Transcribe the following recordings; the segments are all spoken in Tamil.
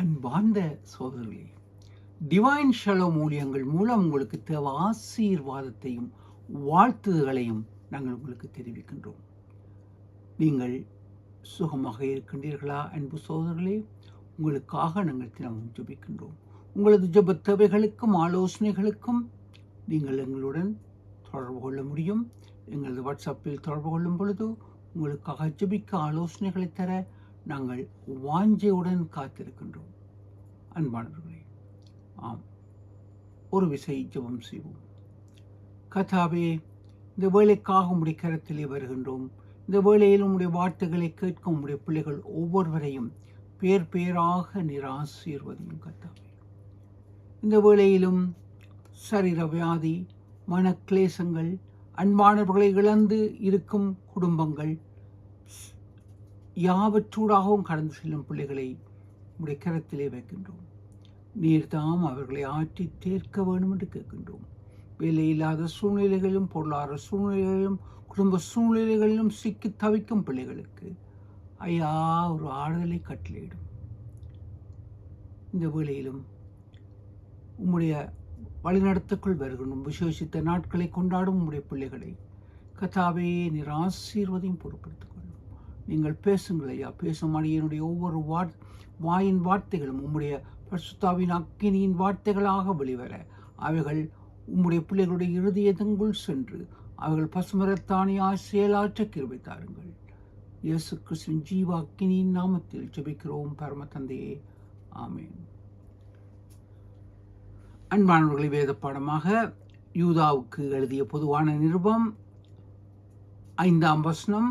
அன்பார்ந்த சோதரர்களே, டிவைன் ஷலோம் ஊழியங்கள் மூலம் உங்களுக்கு தேவை ஆசீர்வாதத்தையும் வாழ்த்துதல்களையும் நாங்கள் உங்களுக்கு தெரிவிக்கின்றோம். நீங்கள் சுகமாக இருக்கின்றீர்களா அன்பு சோதரர்களே? உங்களுக்காக நாங்கள் தினமும் ஜெபிக்கின்றோம். உங்களது ஜெப தேவைகளுக்கும் ஆலோசனைகளுக்கும் நீங்கள் எங்களுடன் தொடர்பு கொள்ள முடியும். எங்களது வாட்ஸ்அப்பில் தொடர்பு கொள்ளும் பொழுது உங்களுக்காக ஜெபிக்க ஆலோசனைகளை தர நாங்கள் வாஞ்சையுடன் காத்திருக்கின்றோம். அன்பானவர்களே, ஆம், ஒரு விசை ஜெபம் செய்வோம். கர்த்தாவே, இந்த வேலைக்காக உம்முடைய கரத்திலே வருகின்றோம். இந்த வேளையில் உம்முடைய வார்த்தைகளை கேட்கும் உம்முடைய பிள்ளைகள் ஒவ்வொருவரையும் பேர் பேராக நீர் ஆசீர்வதியும் கர்த்தாவே. இந்த வேளையிலும் சரீர வியாதி, மனக்லேசங்கள், அன்பானவர்களை இழந்து இருக்கும் குடும்பங்கள் யாவற்றூடாகவும் கடந்து செல்லும் பிள்ளைகளை உடைய கரத்திலே வைக்கின்றோம். நீர்தாம் அவர்களை ஆற்றி தேர்க்க வேண்டும் என்று கேட்கின்றோம். வேலையில்லாத சூழ்நிலைகளிலும் பொருளாதார சூழ்நிலைகளிலும் குடும்ப சூழ்நிலைகளிலும் சிக்கி தவிக்கும் பிள்ளைகளுக்கு ஐயா ஒரு ஆறுதலை கட்டளையிடும். இந்த வேளையிலும் உம்முடைய வழிநடத்துக்குள் வருகின்றோம். விசேஷித்த நாட்களை கொண்டாடும் உம்முடைய பிள்ளைகளை கர்த்தாவே நீர் ஆசீர்வதியும் பொறுப்படுத்திக் கொள்ளும். நீங்கள் பேசுங்கள் ஐயா. பேசும் அடியனுடைய ஒவ்வொரு வாயின் வார்த்தைகளும் உம்முடைய பரிசுத்தாவின் அக்கினியின் வார்த்தைகளாக வெளிவர அவைகள் உம்முடைய பிள்ளைகளுடைய இருதயத்துக்குள் சென்று அவர்கள் பசுமரத்தானியாய் செயலாற்ற கிருபை தாருங்கள். இயேசு கிறிஸ்துவின் ஜீவ அக்கினியின் நாமத்தில் ஜெபிக்கிறோம் பரம தந்தையே, ஆமேன். அன்பானவர்களை, வேத பாடமாக யூதாவுக்கு எழுதிய பொதுவான நிருபம் 5ஆம் வசனம்,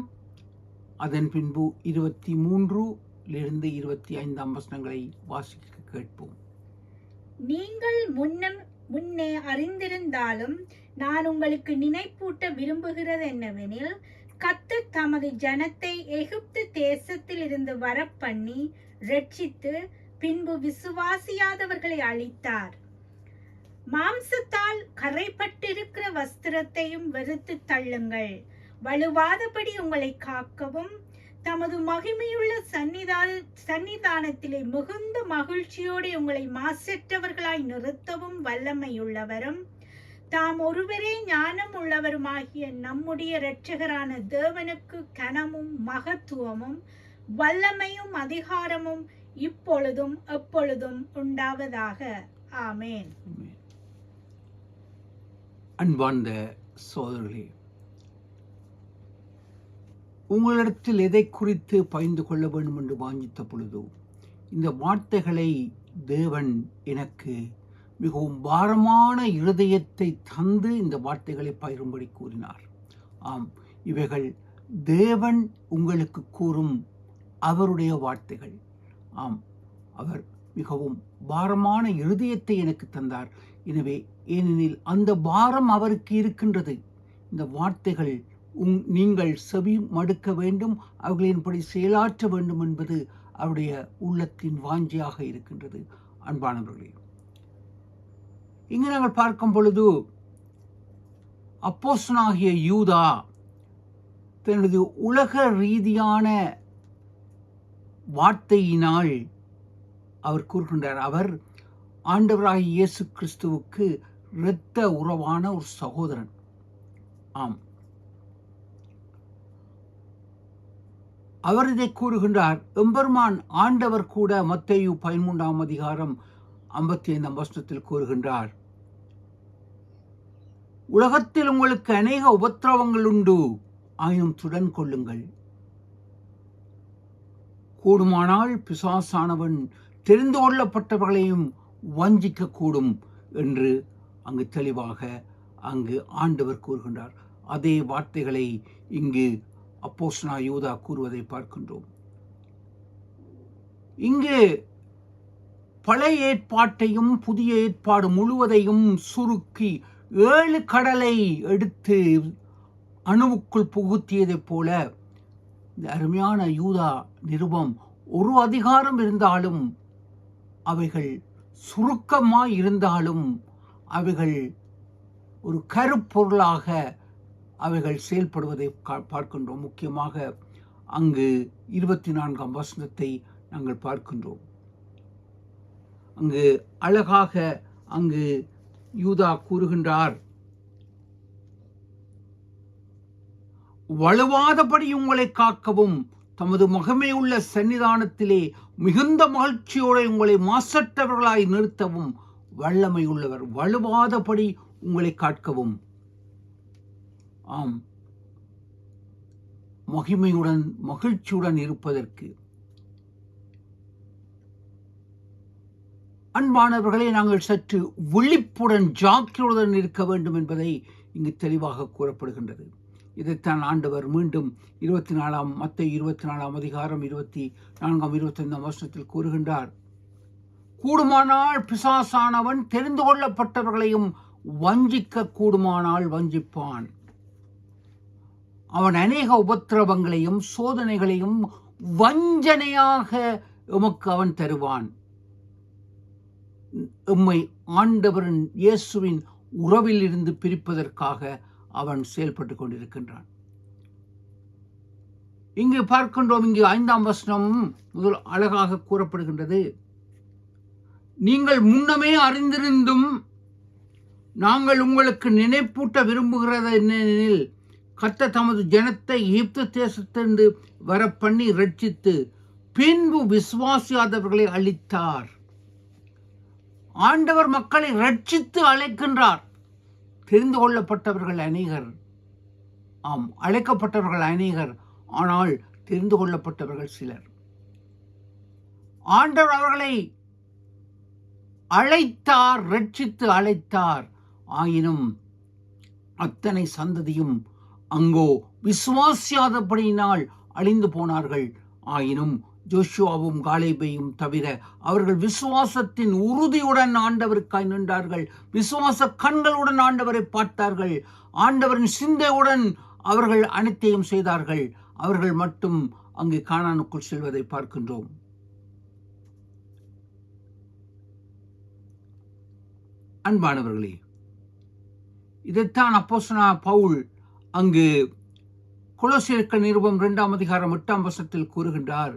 அதன் பின்பு 23 25 வசனங்களை வாசிக்க கேட்போம். நீங்கள் முன்னே அறிந்திருந்தாலும் நான் உங்களுக்கு நினைப்பூட்ட விரும்புகிறது என்னவெனில், கர்த்தர் தமது ஜனத்தை எகிப்து தேசத்தில் இருந்து வரப்பண்ணி ரட்சித்து பின்பு விசுவாசியாதவர்களை அழித்தார். மாம்சத்தால் கரைப்பட்டிருக்கிற வஸ்திரத்தையும் வெறுத்து தள்ளுங்கள். வலுவாதபடி உங்களை காக்கவும் தமது மகிமையுள்ள சன்னிதானத்திலே மிகுந்த மகிழ்ச்சியோடு உங்களை மாசற்றவர்களாய் நிறுத்தவும் வல்லமையுள்ளவரும் தாம் ஒருவரே ஞானம் உள்ளவருமாகிய நம்முடைய இரட்சகரான தேவனுக்கு கனமும் மகத்துவமும் வல்லமையும் அதிகாரமும் இப்பொழுதும் எப்பொழுதும் உண்டாவதாக. ஆமேன். அன்பார்ந்த சோதரர்களே, உங்களிடத்தில் எதை குறித்து பகிர்ந்து கொள்ள வேண்டும் என்று வாஞ்சித்த பொழுது இந்த வார்த்தைகளை தேவன் எனக்கு மிகவும் பாரமான இருதயத்தை தந்து இந்த வார்த்தைகளை பகிரும்படி கூறினார். ஆம், இவைகள் தேவன் உங்களுக்கு கூறும் அவருடைய வார்த்தைகள். ஆம், அவர் மிகவும் பாரமான இருதயத்தை எனக்கு தந்தார். எனவே ஏனெனில் அந்த பாரம் அவருக்கு இருக்கின்றது. இந்த வார்த்தைகள் நீங்கள் செவி மடுக்க வேண்டும், அவர்களின்படி செயலாற்ற வேண்டும் என்பது அவருடைய உள்ளத்தின் வாஞ்சியாக இருக்கின்றது. அன்பானவர்களே, இங்கு நாங்கள் பார்க்கும் பொழுது அப்போஸ்தலனாகிய யூதா தனது உலக ரீதியான வார்த்தையினால் அவர் கூறுகின்றார். அவர் ஆண்டவராகிய இயேசு கிறிஸ்துவுக்கு இரத்த உறவான ஒரு சகோதரன். ஆம், அவர் இதை கூறுகின்றார். எம்பெருமான் ஆண்டவர் கூட மத்தேயு 13ஆம் அதிகாரம் 55ஆம் வசனத்தில் கூறுகின்றார், உலகத்தில் உங்களுக்கு அநேக உபத்திரவங்கள் உண்டு, ஆயினும் துடன் கொள்ளுங்கள். கூடுமானால் பிசாசானவன் தெரிந்து கொள்ளப்பட்டவர்களையும் வஞ்சிக்க கூடும் என்று அங்கு தெளிவாக ஆண்டவர் கூறுகின்றார். அதே வார்த்தைகளை இங்கு அப்போஸ்தலனாகிய யூதா கூறுவதை பார்க்கின்றோம். இங்கு பழைய ஏற்பாட்டையும் புதிய ஏற்பாடு முழுவதையும் சுருக்கி 7 கடலை எடுத்து அணுவுக்குள் புகுத்தியதைப் போல இந்த அருமையான யூதா நிருபம் ஒரு அதிகாரம் இருந்தாலும் அவைகள் சுருக்கமாய் இருந்தாலும் அவைகள் ஒரு கருப்பொருளாக அவைகள் செயல்படுவதை பார்க்கின்றோம். முக்கியமாக அங்கு 24ஆம் வசனத்தை நாங்கள் பார்க்கின்றோம். அங்கு அழகாக அங்கு யூதா கூறுகின்றார், வலுவாதபடி உங்களை காக்கவும் தமது மகிமையுள்ள சன்னிதானத்திலே மிகுந்த மகிழ்ச்சியோடு உங்களை மாசற்றவர்களாய் நிறுத்தவும் வல்லமை உள்ளவர். வலுவாதபடி உங்களை காக்கவும், ஆம், மகிமையுடன் மகிழ்ச்சியுடன் இருப்பதற்கு. அன்பானவர்களே, நாங்கள் சற்று விழிப்புடன் ஜாக்கிரதையுடன் இருக்க வேண்டும் என்பதை இங்கு தெளிவாக கூறப்படுகின்றது. இதைத்தான் ஆண்டவர் மீண்டும் 24 மத்தேயு 24 அதிகாரம் 24 25 வசனத்தில் கூறுகின்றார். கூடுமானால் பிசாசானவன் தெரிந்து கொள்ளப்பட்டவர்களையும் வஞ்சிக்க கூடுமானால் வஞ்சிப்பான். அவன் அநேக உபத்திரவங்களையும் சோதனைகளையும் வஞ்சனையாக எமக்கு அவன் தருவான். எம்மை ஆண்டவரின் இயேசுவின் உறவில் இருந்து பிரிப்பதற்காக அவன் செயல்பட்டு கொண்டிருக்கின்றான். இங்கு பார்க்கின்றோம், இங்கு 5ஆம் வசனம் முதல் அழகாக கூறப்படுகின்றது. நீங்கள் முன்னமே அறிந்திருந்தும் நாங்கள் உங்களுக்கு நினைப்பூட்ட விரும்புகிறது என்னெனில், கர்த்தர் தமது ஜனத்தை எகிப்து தேசத்திலிருந்து வர பண்ணி ரட்சித்து பின்பு விசுவாசியாதவர்களை அழித்தார். ஆண்டவர் மக்களை ரட்சித்து அழைக்கின்றார். தெரிந்து கொள்ளப்பட்டவர்கள் அநேகர், ஆம், அழைக்கப்பட்டவர்கள் அநேகர், ஆனால் தெரிந்து கொள்ளப்பட்டவர்கள் சிலர். ஆண்டவர் அவர்களை அழைத்தார், ரட்சித்து அழைத்தார். ஆயினும் அத்தனை சந்ததியும் அங்கோ விசுவாசியாதபடியினால் அழிந்து போனார்கள். ஆயினும் ஜோஷுவாவும் காலேபையும் தவிர அவர்கள் விசுவாசத்தின் உறுதியுடன் ஆண்டவருக்காய் நின்றார்கள். விசுவாச கண்களுடன் ஆண்டவரை பார்த்தார்கள். ஆண்டவரின் சிந்தையுடன் அவர்கள் அனைத்தையும் செய்தார்கள். அவர்கள் மட்டும் அங்கு கானானுக்குள் செல்வதை பார்க்கின்றோம். அன்பானவர்களே, இதைத்தான் அப்போஸ்தலனாகிய பவுல் அங்கு கொலோசியருக்கு நிருபம் 2ஆம் அதிகாரம் 8ஆம் வசனத்தில் கூறுகின்றார்.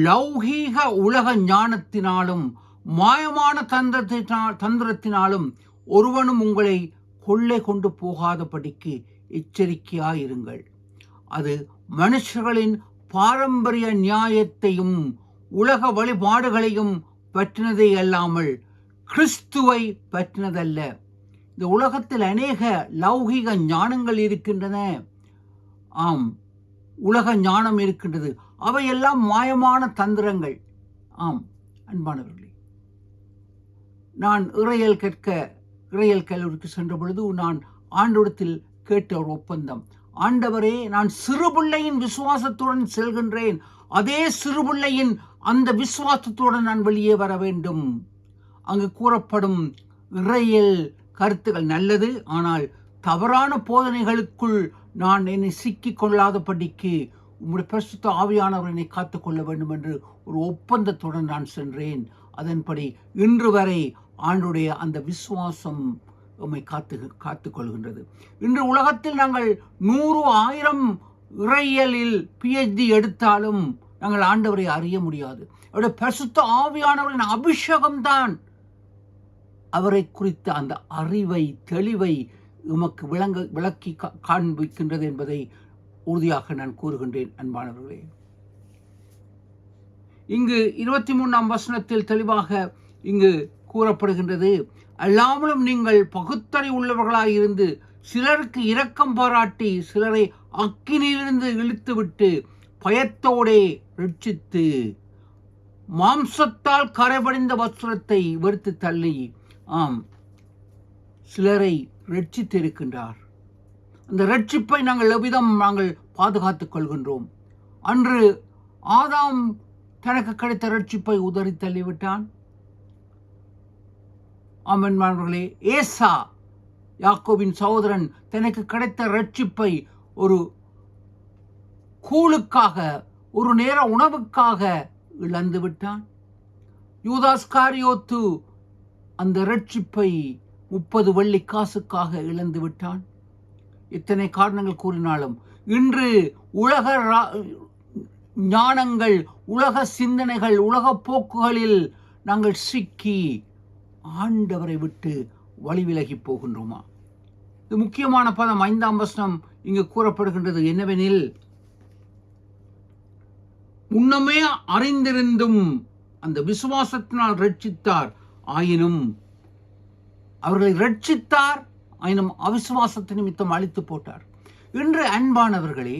லௌகீக உலக ஞானத்தினாலும் மாயமான தந்திரத்தினாலும் ஒருவனும் உங்களை கொள்ளை கொண்டு போகாதபடிக்கு எச்சரிக்கையாயிருங்கள். அது மனுஷர்களின் பாரம்பரிய நியாயத்தையும் உலக வழிபாடுகளையும் பற்றினதே அல்லாமல் கிறிஸ்துவை பற்றினதல்ல. இந்த உலகத்தில் அநேக லௌகீக ஞானங்கள் இருக்கின்றன. ஆம், உலக ஞானம் இருக்கின்றது. அவையெல்லாம் மாயமான தந்திரங்கள். ஆம் அன்பானவர்களே, நான் இறையியல் கல்லூரிக்கு சென்ற பொழுது நான் ஆண்டவரிடத்தில் கேட்ட ஒரு ஒப்பந்தம், ஆண்டவரே, நான் சிறுபிள்ளையின் விசுவாசத்துடன் செல்கின்றேன், அதே சிறுபிள்ளையின் அந்த விசுவாசத்துடன் நான் வெளியே வர வேண்டும். அங்கு கூறப்படும் இறையியல் கருத்துக்கள் நல்லது, ஆனால் தவறான போதனைகளுக்குள் நான் என்னை சிக்கிக் கொள்ளாதபடிக்கு உம்முடைய பரிசுத்த ஆவியானவர் என்னை காத்துக்கொள்ள வேண்டும் என்று ஒரு ஒப்பந்தத்துடன் நான் சென்றேன். அதன்படி இன்று வரை ஆண்டுடைய அந்த விசுவாசம் நம்மை காத்துக்கொள்கின்றது. இன்று உலகத்தில் நாங்கள் 100,000 இறையியலில் PhD எடுத்தாலும் நாங்கள் ஆண்டவரை அறிய முடியாது. அவருடைய பரிசுத்த ஆவியானவரின் அபிஷேகம்தான் அவரை குறித்த அந்த அறிவை, தெளிவை உமக்கு விளக்கி காண்பிக்கின்றது என்பதை உறுதியாக நான் கூறுகின்றேன். அன்பானவர்களே, இங்கு 23ஆம் வசனத்தில் தெளிவாக இங்கு கூறப்படுகின்றது, அல்லாமலும் நீங்கள் பகுத்தறிவு உள்ளவர்களாயிருந்து சிலருக்கு இரக்கம் பாராட்டி சிலரை அக்கினியிலிருந்து இழுத்துவிட்டு பயத்தோடே ரட்சித்து மாம்சத்தால் கரைபடிந்த வஸ்திரத்தை வெறுத்து தள்ளி, ஆம், சிலரை ரட்சித்திருக்கின்றார். அந்த ரட்சிப்பை நாங்கள் எவ்விதம் நாங்கள் பாதுகாத்துக் கொள்கின்றோம்? அன்று ஆதாம் தனக்கு கிடைத்த ரட்சிப்பை உதறி தள்ளிவிட்டான். ஆமென்மானவர்களே, ஏசா யாக்கோபின் சகோதரன் தனக்கு கிடைத்த ரட்சிப்பை ஒரு கூழுக்காக, ஒரு நேர உணவுக்காக இழந்து விட்டான். யூதாஸ் காரியோத்து அந்த ரட்சிப்பை 30 வெள்ளி காசுக்காக இழந்து விட்டான். இத்தனை காரணங்கள் கூறினாலும் இன்று உலக ஞானங்கள், உலக சிந்தனைகள், உலக போக்குகளில் நாங்கள் சிக்கி ஆண்டவரை விட்டு வழி விலகி போகின்றோமா? இது முக்கியமான பதம். 5ஆம் வசனம் இங்கு கூறப்படுகின்றது என்னவெனில், முன்னமே அறிந்திருந்தும் அந்த விசுவாசத்தினால் ரட்சித்தார், ஆயினும் அவர்களை ரட்சித்தார், ஆயினும் அவிசுவாசத்து நிமித்தம் அழித்து போட்டார். இன்று அன்பானவர்களே,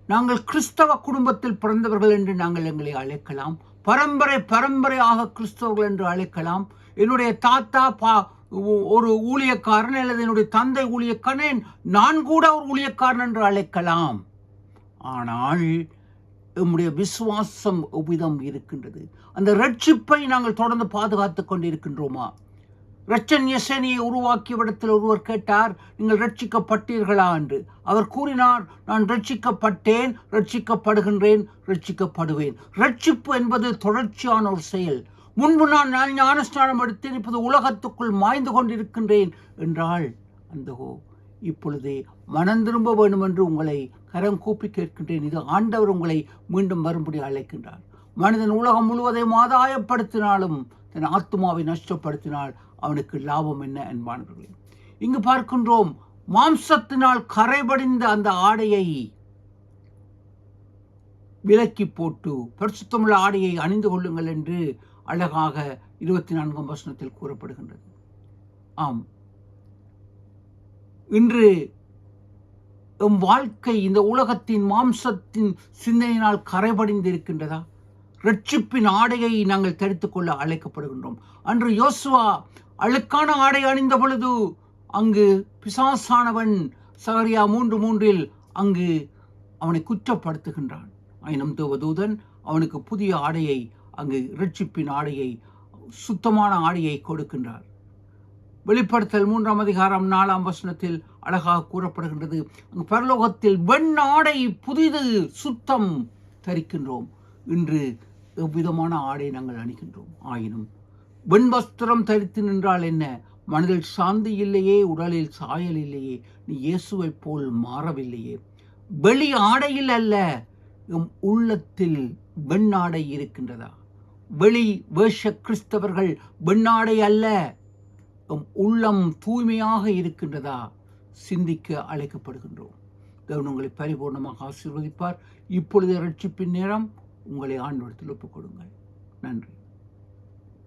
நாங்கள் கிறிஸ்தவ குடும்பத்தில் பிறந்தவர்கள் என்று நாங்கள் எங்களை அழைக்கலாம். பரம்பரையாக கிறிஸ்தவர்கள் என்று அழைக்கலாம். என்னுடைய தாத்தா ஒரு ஊழியக்காரன், அல்லது என்னுடைய தந்தை ஊழியக்காரன், நான் கூட ஒரு ஊழியக்காரன் என்று அழைக்கலாம். ஆனால் நம்முடைய விசுவாசம் எவ்விதம் இருக்கின்றது? அந்த ரட்சிப்பை நாங்கள் தொடர்ந்து பாதுகாத்துக் கொண்டிருக்கின்றோமா? இரட்சன் யெசனியை உருவாக்கிய இடத்தில் ஒருவர் கேட்டார், நீங்கள் ரட்சிக்கப்பட்டீர்களா என்று. அவர் கூறினார், நான் ரட்சிக்கப்பட்டேன், ரட்சிக்கப்படுகின்றேன், ரட்சிக்கப்படுவேன். ரட்சிப்பு என்பது தொடர்ச்சியான ஒரு செயல். முன்பு நான் ஞானஸ்நானம் எடுத்தேன், இப்போது உலகத்துக்குள் மாய்ந்து கொண்டிருக்கின்றேன் என்றால், அந்தகோ இப்பொழுதே மனம் திரும்ப வேண்டும் என்று உங்களை கரம் கூப்பி கேட்கின்றேன். இது ஆண்டவர் உங்களை மீண்டும் வரும்படி அழைக்கின்றார். மனிதன் உலகம் முழுவதையும் ஆதாயப்படுத்தினாலும் தன் ஆத்மாவை நஷ்டப்படுத்தினால் அவனுக்கு லாபம் என்ன என்பார்கள். இங்கு பார்க்கின்றோம், மாம்சத்தினால் கரைபடிந்த அந்த ஆடையை விலக்கி போட்டு பரிசுத்தமுள்ள ஆடையை அணிந்து கொள்ளுங்கள் என்று அழகாக 24ஆம் வசனத்தில் கூறப்படுகின்றது. ஆம், இன்று எம் வாழ்க்கை இந்த உலகத்தின் மாம்சத்தின் சிந்தனையினால் கரைபடிந்திருக்கின்றதா? ரட்சிப்பின் ஆடையை நாங்கள் தரித்துக் கொள்ள அழைக்கப்படுகின்றோம். அன்று யோசுவா அழுக்கான ஆடை அணிந்த பொழுது அங்கு பிசாசானவன் சகரியா 3:3 அங்கு அவனை குற்றப்படுத்துகின்றான். ஆயினும் தேவதூதன் அவனுக்கு புதிய ஆடையை, அங்கு ரட்சிப்பின் ஆடையை, சுத்தமான ஆடையை கொடுக்கின்றார். வெளிப்படுத்தல் 3ஆம் அதிகாரம் 4ஆம் வசனத்தில் அழகாக கூறப்படுகின்றது, பரலோகத்தில் வெண் ஆடை புதிது சுத்தம் தரிக்கின்றோம். இன்று எவ்விதமான ஆடை நாங்கள் அணிகின்றோம்? ஆயினும் வெண் வஸ்திரம் தரித்து நின்றால் என்ன? மனதில் சாந்தி இல்லையே, உடலில் சாயல் இல்லையே, நீ இயேசுவை போல் மாறவில்லையே. வெளி ஆடையில் அல்ல, எம் உள்ளத்தில் வெண்ணாடை இருக்கின்றதா? வெளி வேஷ கிறிஸ்தவர்கள் வெண்ணாடை அல்ல, எம் உள்ளம் தூய்மையாக இருக்கின்றதா? சிந்திக்க அழைக்கப்படுகின்றோம். தேவன் உங்களை பரிபூர்ணமாக ஆசீர்வதிப்பார். இப்பொழுது ரட்சிப்பின் நேரம். உங்களை ஆண்டவரிடத்தில் ஒப்புக் கொடுங்கள். நன்றி.